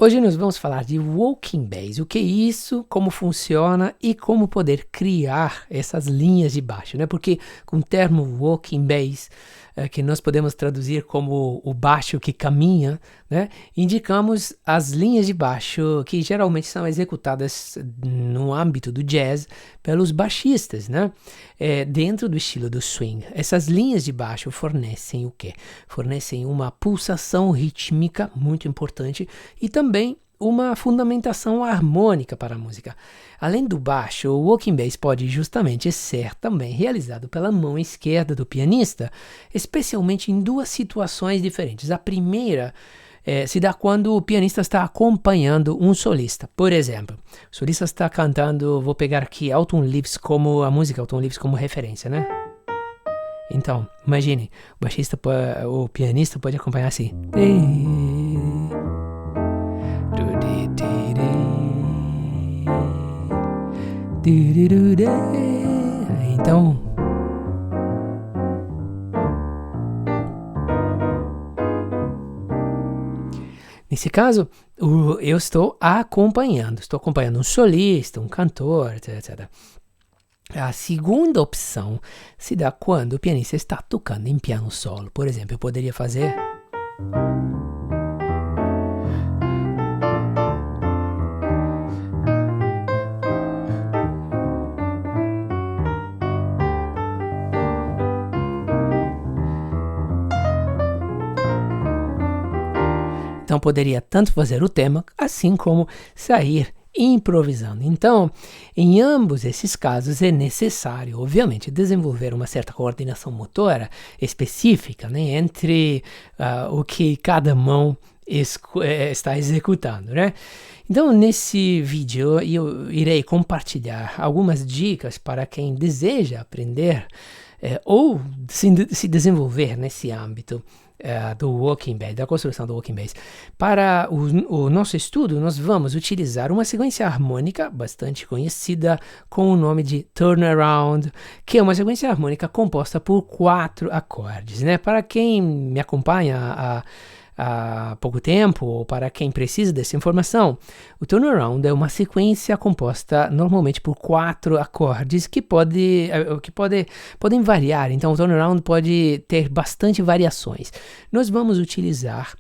Hoje nós vamos falar de walking bass, o que é isso, como funciona e como poder criar essas linhas de baixo, né? Porque com o termo walking bass, que nós podemos traduzir como o baixo que caminha, né? Indicamos as linhas de baixo que geralmente são executadas no âmbito do jazz pelos baixistas, né? Dentro do estilo do swing. Essas linhas de baixo fornecem o quê? Fornecem uma pulsação rítmica muito importante e também uma fundamentação harmônica para a música. Além do baixo, o walking bass pode justamente ser também realizado pela mão esquerda do pianista, especialmente em duas situações diferentes. A primeira se dá quando o pianista está acompanhando um solista. Por exemplo, o solista está cantando, vou pegar aqui Autumn Leaves como a música Autumn Leaves como referência, né? Então, imagine, o pianista pode acompanhar assim. Então, nesse caso, eu estou acompanhando um solista, um cantor, etc. A segunda opção se dá quando o pianista está tocando em piano solo. Por exemplo, eu poderia fazer... Então, poderia tanto fazer o tema, assim como sair improvisando. Então, em ambos esses casos é necessário, obviamente, desenvolver uma certa coordenação motora específica, né, entre o que cada mão está executando, né? Então, nesse vídeo, eu irei compartilhar algumas dicas para quem deseja aprender ou se desenvolver nesse âmbito do walking bass, da construção do walking bass. Para o nosso estudo, nós vamos utilizar uma sequência harmônica bastante conhecida com o nome de turnaround, que é uma sequência harmônica composta por 4 acordes, né? Para quem me acompanha há pouco tempo, ou para quem precisa dessa informação, o turnaround é uma sequência composta normalmente por 4 acordes que podem variar. Então, o turnaround pode ter bastante variações. Nós vamos utilizar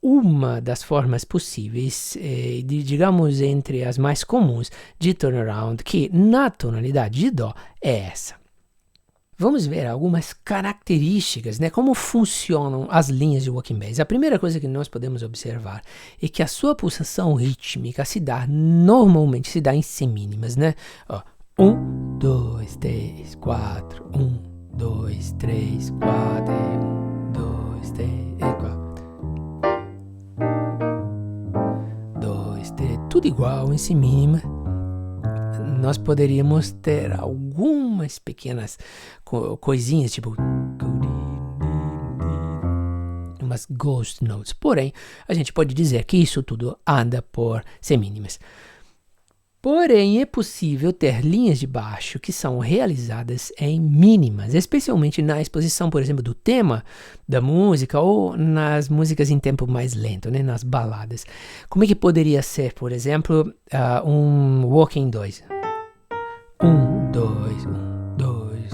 uma das formas possíveis, digamos entre as mais comuns de turnaround, que na tonalidade de Dó é essa. Vamos ver algumas características, né? Como funcionam as linhas de walking bass. A primeira coisa que nós podemos observar é que a sua pulsação rítmica normalmente se dá em semínimas, né? 1, 2, 3, 4, 1, 2, 3, 4, 1, 2, 3, 4. 2, 3, tudo igual em semínima. Nós poderíamos ter algumas pequenas coisinhas, tipo umas ghost notes. Porém, a gente pode dizer que isso tudo anda por semínimas. Porém, é possível ter linhas de baixo que são realizadas em mínimas, especialmente na exposição, por exemplo, do tema da música ou nas músicas em tempo mais lento, né, nas baladas. Como é que poderia ser, por exemplo, um walking 2? 1, 2, 1, 2,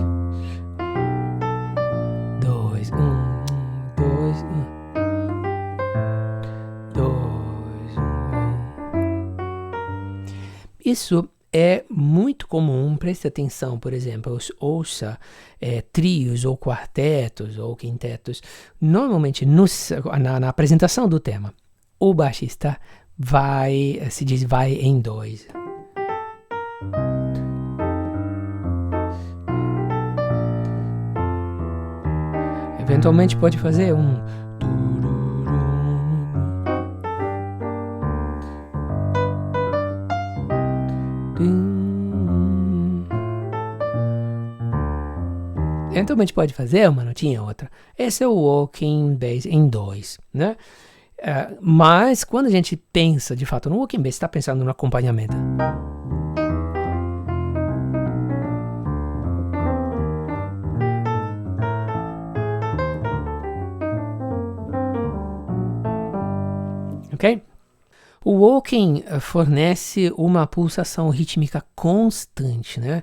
2, 1, 2, 1, 2, 1. Isso é muito comum, preste atenção, por exemplo, ouça trios ou quartetos ou quintetos. Normalmente, na apresentação do tema, o baixista vai em 2. Eventualmente pode fazer um... Eventualmente pode fazer uma notinha ou outra. Esse é o walking bass em 2, né? Mas quando a gente pensa de fato no walking bass, está pensando no acompanhamento. Ok? O walking fornece uma pulsação rítmica constante, né?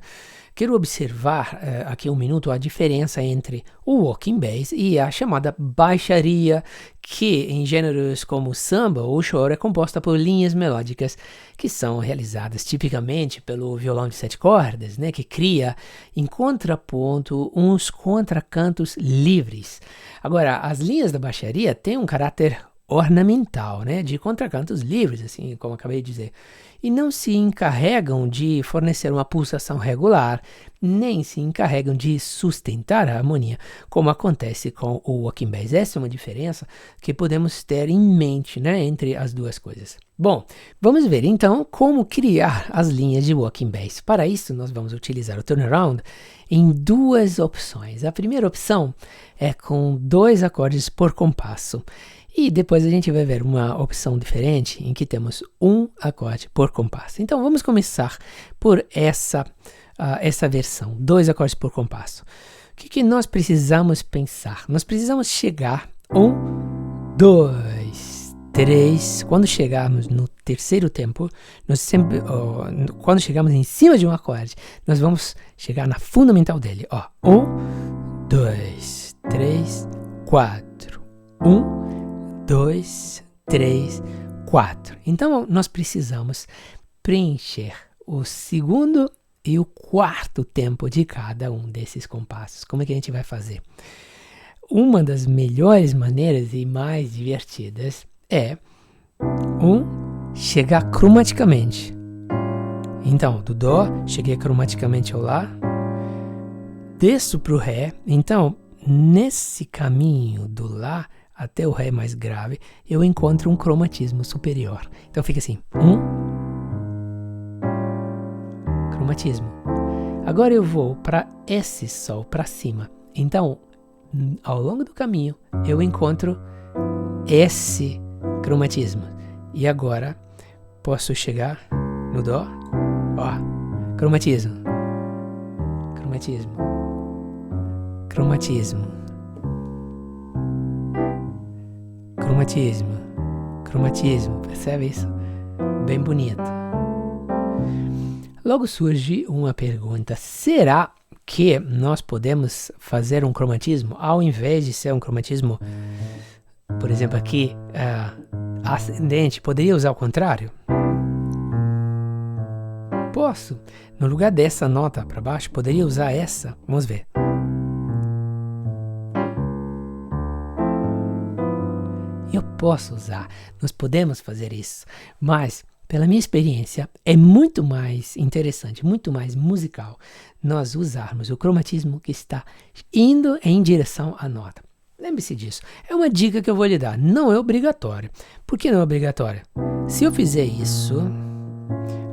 Quero observar aqui um minuto a diferença entre o walking bass e a chamada baixaria, que em gêneros como samba ou choro é composta por linhas melódicas que são realizadas tipicamente pelo violão de 7 cordas, né, que cria em contraponto uns contracantos livres. Agora, as linhas da baixaria têm um caráter ornamental, né, de contracantos livres, assim como acabei de dizer, e não se encarregam de fornecer uma pulsação regular, nem se encarregam de sustentar a harmonia, como acontece com o walking bass. Essa é uma diferença que podemos ter em mente, né, entre as duas coisas. Bom, vamos ver então como criar as linhas de walking bass. Para isso, nós vamos utilizar o turnaround em duas opções. A primeira opção é com 2 acordes por compasso. E depois a gente vai ver uma opção diferente em que temos 1 acorde por compasso. Então vamos começar por essa versão, 2 acordes por compasso. O que nós precisamos pensar? Nós precisamos chegar 1, 2, 3. Quando chegarmos no terceiro tempo, quando chegarmos em cima de um acorde, nós vamos chegar na fundamental dele. 1, 2, 3, 4. 1, 2, 3, 4. Então, nós precisamos preencher o segundo e o quarto tempo de cada um desses compassos. Como é que a gente vai fazer? Uma das melhores maneiras e mais divertidas é chegar cromaticamente. Então, do Dó, cheguei cromaticamente ao Lá, desço para o Ré. Então, nesse caminho do Lá até o Ré mais grave, eu encontro um cromatismo superior. Então fica assim, cromatismo. Agora eu vou para esse Sol, para cima. Então, ao longo do caminho, eu encontro esse cromatismo. E agora, posso chegar no Dó, cromatismo, cromatismo, cromatismo. Cromatismo, percebe isso? Bem bonito. Logo surge uma pergunta: será que nós podemos fazer um cromatismo ao invés de ser um cromatismo, por exemplo, aqui, ascendente? Poderia usar o contrário? Posso. No lugar dessa nota para baixo, poderia usar essa. Vamos ver. Eu posso usar, nós podemos fazer isso, mas pela minha experiência é muito mais interessante, muito mais musical nós usarmos o cromatismo que está indo em direção à nota. Lembre-se disso, é uma dica que eu vou lhe dar, não é obrigatório. Por que não é obrigatório? Se eu fizer isso,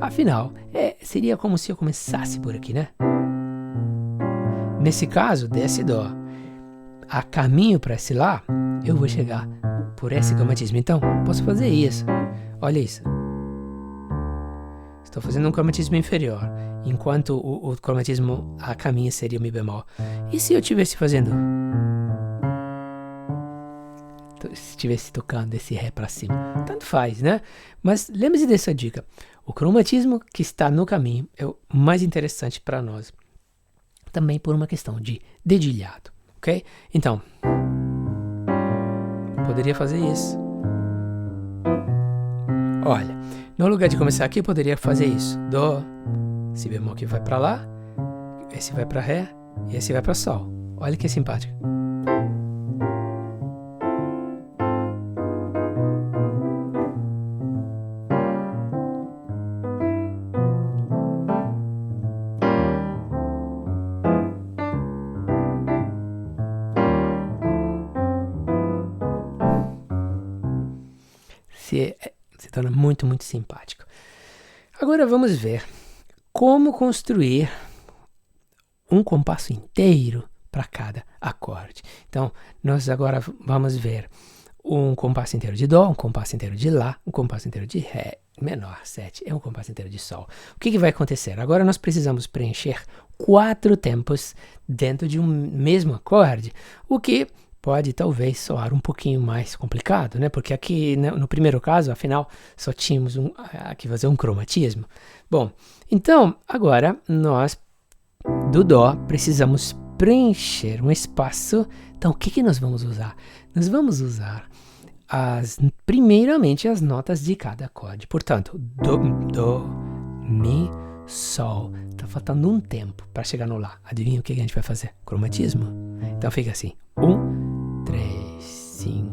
afinal, seria como se eu começasse por aqui, né? Nesse caso, desce Dó, a caminho para esse Lá, eu vou chegar por esse cromatismo. Então, posso fazer isso. Olha isso. Estou fazendo um cromatismo inferior, enquanto o cromatismo a caminho seria o Mi bemol. E se eu estivesse fazendo... se estivesse tocando esse Ré para cima? Tanto faz, né? Mas lembre-se dessa dica. O cromatismo que está no caminho é o mais interessante para nós. Também por uma questão de dedilhado, ok? Então... poderia fazer isso. Olha, no lugar de começar aqui, eu poderia fazer isso. Dó, Si bemol que vai para Lá, esse vai para Ré e esse vai para Sol. Olha que simpático. Se torna muito, muito simpático. Agora vamos ver como construir um compasso inteiro para cada acorde. Então, nós agora vamos ver um compasso inteiro de Dó, um compasso inteiro de Lá, um compasso inteiro de Ré menor 7 e um compasso inteiro de Sol. O que vai acontecer? Agora nós precisamos preencher 4 tempos dentro de um mesmo acorde, o que pode talvez soar um pouquinho mais complicado, né? Porque aqui, né, no primeiro caso, afinal, só tínhamos que fazer um cromatismo. Bom, então, agora nós, do Dó, precisamos preencher um espaço. Então, o que nós vamos usar? Nós vamos usar, primeiramente, as notas de cada acorde. Portanto, Dó, Mi, Sol. Tá faltando um tempo para chegar no Lá. Adivinha o que a gente vai fazer? Cromatismo. Então fica assim. 1, 3, 5.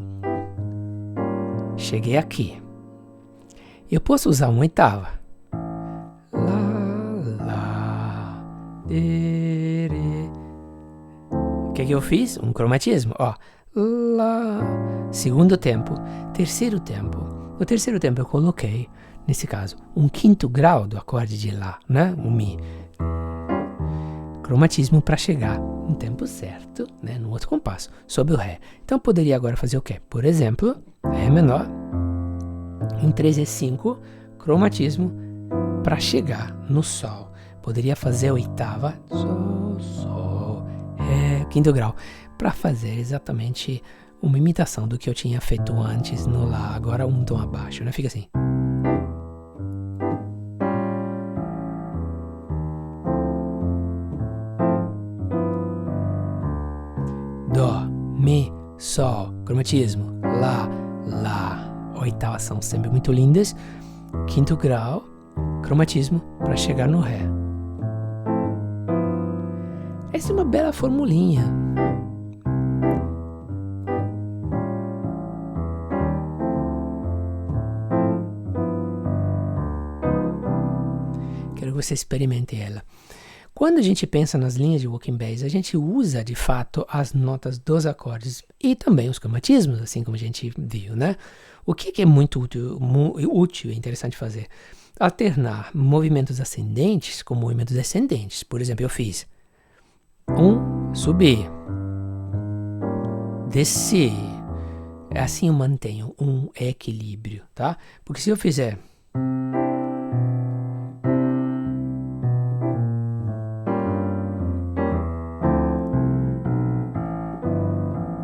Cheguei aqui. Eu posso usar uma oitava. Lá, lá, de, re. O que eu fiz? Um cromatismo. Ó. Lá. Segundo tempo. Terceiro tempo. No terceiro tempo eu coloquei, nesse caso, um quinto grau do acorde de Lá, né? O Mi. Cromatismo para chegar no tempo certo, né? No outro compasso, sob o Ré. Então poderia agora fazer o quê? Por exemplo, Ré menor, em 3 e 5, cromatismo para chegar no Sol. Poderia fazer a oitava, Sol, Sol, Ré, quinto grau, para fazer exatamente uma imitação do que eu tinha feito antes no Lá, agora um tom abaixo, né? Fica assim. Dó, Mi, Sol, cromatismo, Lá, Lá. Oitavas são sempre muito lindas. Quinto grau, cromatismo para chegar no Ré. Essa é uma bela formulinha. Quero que você experimente ela. Quando a gente pensa nas linhas de Walking Bass, a gente usa de fato as notas dos acordes e também os cromatismos, assim como a gente viu, né? O que é muito útil e interessante fazer? Alternar movimentos ascendentes com movimentos descendentes. Por exemplo, eu fiz subir, descer. Assim eu mantenho um equilíbrio, tá? Porque se eu fizer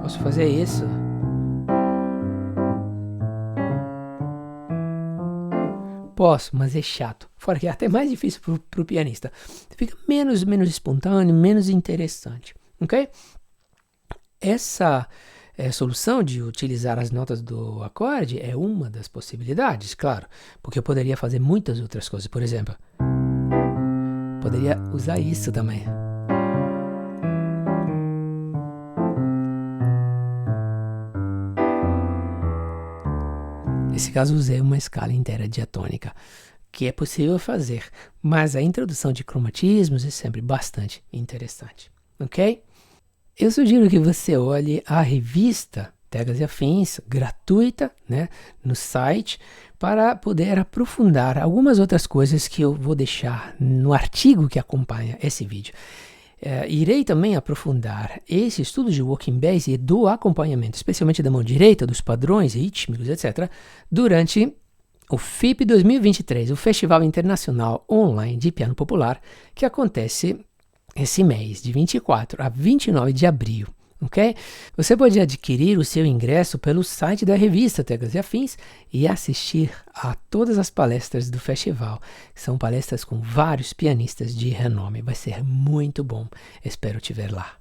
posso fazer isso. Posso, mas é chato. Fora que é até mais difícil pro pianista. Fica menos espontâneo, menos interessante. Ok? Essa solução de utilizar as notas do acorde é uma das possibilidades, claro. Porque eu poderia fazer muitas outras coisas. Por exemplo, poderia usar isso também. Nesse caso, usei uma escala inteira diatônica, que é possível fazer, mas a introdução de cromatismos é sempre bastante interessante, ok? Eu sugiro que você olhe a revista Teclas e Afins, gratuita, né, no site, para poder aprofundar algumas outras coisas que eu vou deixar no artigo que acompanha esse vídeo. Irei também aprofundar esse estudo de Walking Bass e do acompanhamento, especialmente da mão direita, dos padrões rítmicos, etc., durante o FIP 2023, o Festival Internacional Online de Piano Popular, que acontece esse mês, de 24 a 29 de abril. Ok? Você pode adquirir o seu ingresso pelo site da revista Teclas e Afins e assistir a todas as palestras do festival. São palestras com vários pianistas de renome. Vai ser muito bom. Espero te ver lá.